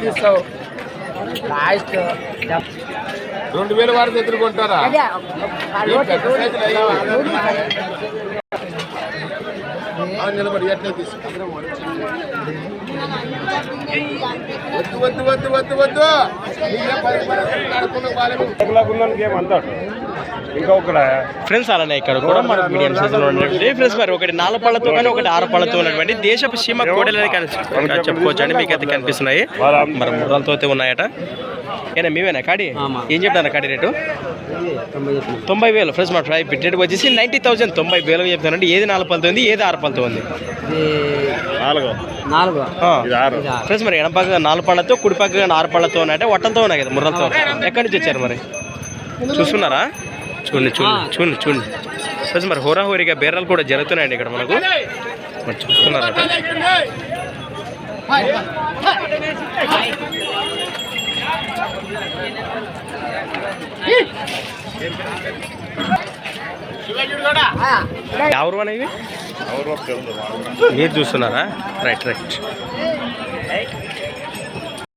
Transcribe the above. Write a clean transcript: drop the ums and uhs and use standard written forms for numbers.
తీస్తావు 2000 వారికి ఎదుర్కొంటారా? నిలబడి ఎట్లా తీసుకో. వద్దు వద్దు వద్దు వద్దు వద్దు. ఫ్రెండ్స్ అలానే ఇక్కడ కూడా మనకు మీడియం సైజులో ఉన్నటువంటి ఫ్రెండ్స్ మరి ఒకటి 4 పళ్ళతో కానీ ఒకటి 6 పళ్ళతో ఉన్నటువంటి దేశపు సీమ కోడలని చెప్పుకోవచ్చు అండి. మీకు అయితే కనిపిస్తున్నాయి మరి ముర్రాలతో అయితే ఉన్నాయట. ఏనా మీవేనా కాడి? ఏం చెప్తాను కాడి రేటు? 90,000 ఫ్రెండ్స్ మా ఫ్రై రేటు వచ్చేసి 90,000. 90,000 చెప్తానండి. ఏది 4 పళ్ళతో ఉంది, ఏది 6 పళ్ళతో ఉంది? ఫ్రెండ్స్ మరి ఎడపక్క 4 పళ్ళతో, కుడిపక్క 6 పళ్ళతో ఉన్నాయంటే వట్టలతో ఉన్నాయి కదా ముర్రలతో. ఎక్కడి నుంచి వచ్చారు మరి? చూస్తున్నారా? చూడండి చూడండి చూడండి చూడండి ఫ్రెండ్స్ మరి హోరాహోరీగా బేరాలు కూడా జరుగుతున్నాయండి ఇక్కడ మనకు. మరి చూస్తున్నారా? ఎవరు అనేవి మీరు చూస్తున్నారా? Right right.